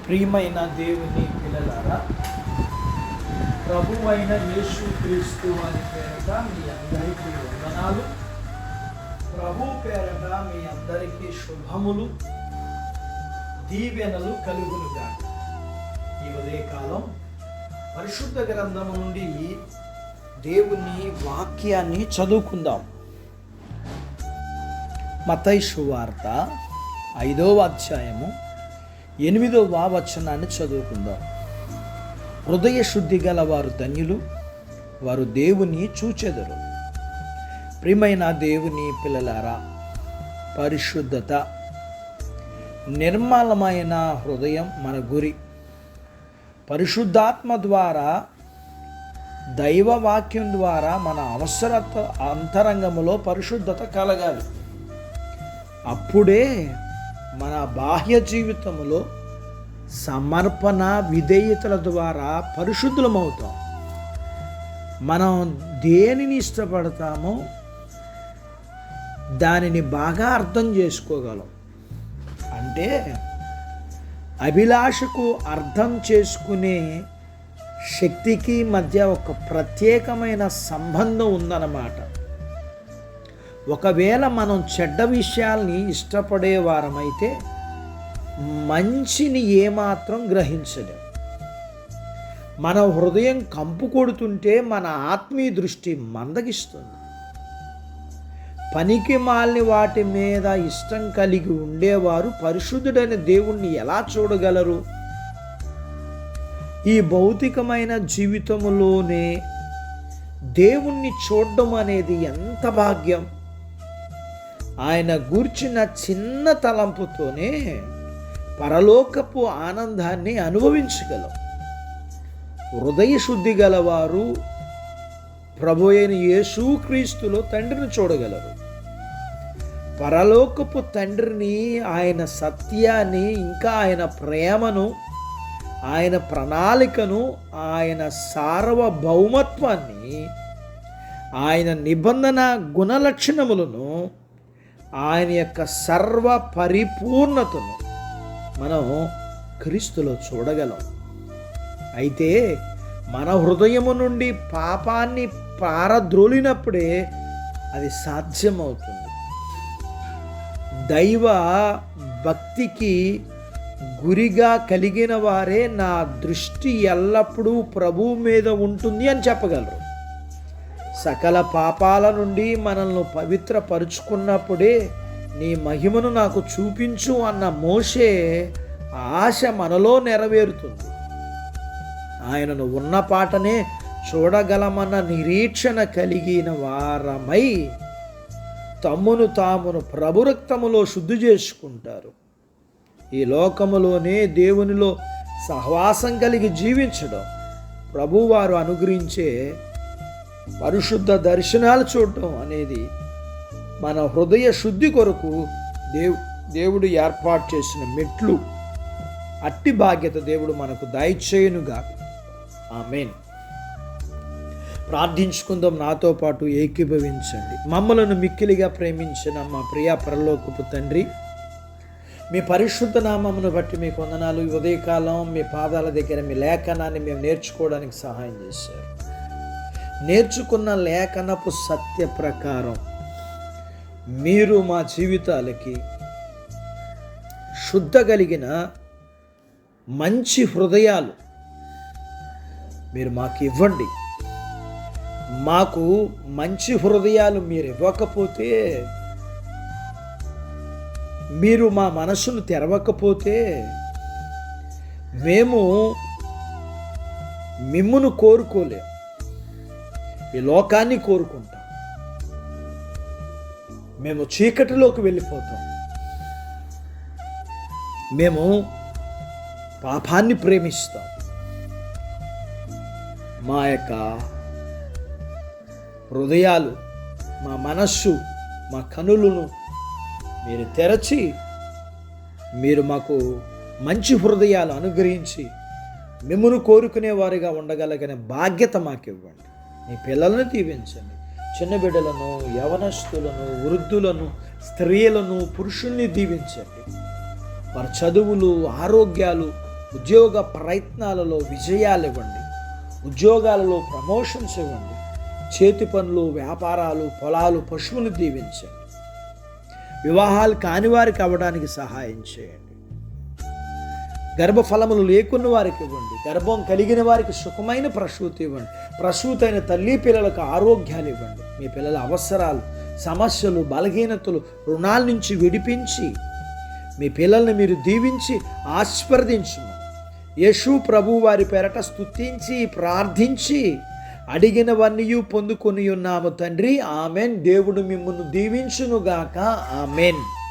ప్రియమైన దేవుని పిల్లలారా, ప్రభువైన యేసుక్రీస్తు వారి పేరట మీ అందరికీ వందనాలు. ప్రభు పేరట మీ అందరికీ శుభములు, దీవెనలు కలుగునుగా. ఈ ఉదయకాలం పరిశుద్ధ గ్రంథము నుండి దేవుని వాక్యాన్ని చదువుకుందాం. మత్తయి సువార్త 5వ అధ్యాయము 8వ వచనాన్ని చదువుకుందాం. హృదయ శుద్ధి గల వారు ధన్యులు, వారు దేవుని చూచెదరు. ప్రియమైన దేవుని పిల్లలారా, పరిశుద్ధత, నిర్మలమైన హృదయం మన గురి. పరిశుద్ధాత్మ ద్వారా, దైవ వాక్యం ద్వారా మన అవసరత అంతరంగములో పరిశుద్ధత కలగాలి. అప్పుడే మన బాహ్య జీవితంలో సమర్పణ విధేయతల ద్వారా పరిశుద్ధులమవుతాం. మనం దేనిని ఇష్టపడతామో దానిని బాగా అర్థం చేసుకోగలం. అంటే అభిలాషకు అర్థం చేసుకునే శక్తికి మధ్య ఒక ప్రత్యేకమైన సంబంధం ఉందన్నమాట. ఒకవేళ మనం చెడ్డ విషయాల్ని ఇష్టపడేవారమైతే మంచిని ఏమాత్రం గ్రహించలేం. మన హృదయం కంపు కొడుతుంటే మన ఆత్మీయ దృష్టి మందగిస్తుంది. పనికి మాలిన వాటి మీద ఇష్టం కలిగి ఉండేవారు పరిశుద్ధుడైన దేవుణ్ణి ఎలా చూడగలరు? ఈ భౌతికమైన జీవితంలోనే దేవుణ్ణి చూడడం అనేది ఎంత భాగ్యం! ఆయన గూర్చిన చిన్న తలంపుతోనే పరలోకపు ఆనందాన్ని అనుభవించగలం. హృదయ శుద్ధి గలవారు ప్రభు అయిన యేసుక్రీస్తులో తండ్రిని చూడగలరు. పరలోకపు తండ్రిని, ఆయన సత్యాన్ని, ఇంకా ఆయన ప్రేమను, ఆయన ప్రణాళికను, ఆయన సార్వభౌమత్వాన్ని, ఆయన నిబంధన గుణలక్షణములను, ఆయన యొక్క సర్వ పరిపూర్ణతను మనం క్రీస్తులో చూడగలం. అయితే మన హృదయము నుండి పాపాన్ని పారద్రోలినప్పుడే అది సాధ్యమవుతుంది. దైవ భక్తికి గురిగా కలిగిన వారే నా దృష్టి ఎల్లప్పుడూ ప్రభువు మీద ఉంటుంది అని చెప్పగలరు. సకల పాపాల నుండి మనల్ని పవిత్రపరుచుకున్నప్పుడే నీ మహిమను నాకు చూపించు అన్న మోషే ఆశ మనలో నెరవేరుతుంది. ఆయనను ఉన్న పాటనే చూడగలమన్న నిరీక్షణ కలిగిన వారమై తమ్మును తామును ప్రభు రక్తములో శుద్ధి చేసుకుంటారు. ఈ లోకములోనే దేవునిలో సహవాసం కలిగి జీవించడం ప్రభువారు అనుగ్రహించే పరిశుద్ధ దర్శనాలు చూడటం అనేది మన హృదయ శుద్ధి కొరకు దేవుడు ఏర్పాటు చేసిన మెట్లు. అట్టి భాగ్యత దేవుడు మనకు దయచేయునుగా. ఆమేన్. ప్రార్థించుకుందాం. నాతో పాటు ఏకీభవించండి. మమ్మలను మిక్కిలిగా ప్రేమించిన మా ప్రియ పరలోకపు తండ్రి, మీ పరిశుద్ధ నామమును బట్టి మీకు వందనాలు. ఈ ఉదయకాలం మీ పాదాల దగ్గర మీ లేఖనాన్ని మేము నేర్చుకోవడానికి సహాయం చేశారు. నేర్చుకున్న లేఖనపు సత్య ప్రకారం మీరు మా జీవితాలకి శుద్ధ కలిగిన మంచి హృదయాలు మీరు మాకు ఇవ్వండి. మాకు మంచి హృదయాలు మీరు ఇవ్వకపోతే, మీరు మా మనసును తెరవకపోతే మేము మిమ్మును కోరుకోలేం, ఈ లోకాన్ని కోరుకుంటాం. మేము చీకటిలోకి వెళ్ళిపోతాం. మేము పాపాన్ని ప్రేమిస్తాం. మా యొక్క హృదయాలు, మా మనస్సు, మా కనులను మీరు తెరచి మీరు మాకు మంచి హృదయాలు అనుగ్రహించి మిమ్మును కోరుకునేవారిగా ఉండగలిగిన బాధ్యత మాకు ఇవ్వండి. మీ పిల్లలను దీవించండి. చిన్న బిడ్డలను, యవనస్తులను, వృద్ధులను, స్త్రీలను, పురుషుల్ని దీవించండి. వారి చదువులు, ఆరోగ్యాలు ఉద్యోగ ప్రయత్నాలలో విజయాలు ఇవ్వండి. ఉద్యోగాలలో ప్రమోషన్స్ ఇవ్వండి. చేతి పనులు, వ్యాపారాలు, పొలాలు, పశువులు దీవించండి. వివాహాలు కాని వారికి అవ్వడానికి సహాయం చేయండి. గర్భఫలములు లేకున్న వారికి ఇవ్వండి. గర్భం కలిగిన వారికి సుఖమైన ప్రసూతి ఇవ్వండి. ప్రసూతైన తల్లి పిల్లలకు ఆరోగ్యాలు ఇవ్వండి. మీ పిల్లల అవసరాలు, సమస్యలు, బలహీనతలు, రుణాల నుంచి విడిపించి మీ పిల్లల్ని మీరు దీవించి ఆశీర్వదించుము. యేసు ప్రభు వారి పేరట స్తుతించి ప్రార్థించి అడిగినవన్నీ పొందుకొని ఉన్నాము తండ్రి. ఆమెన్. దేవుడు మిమ్మల్ని దీవించునుగాక. ఆమెన్.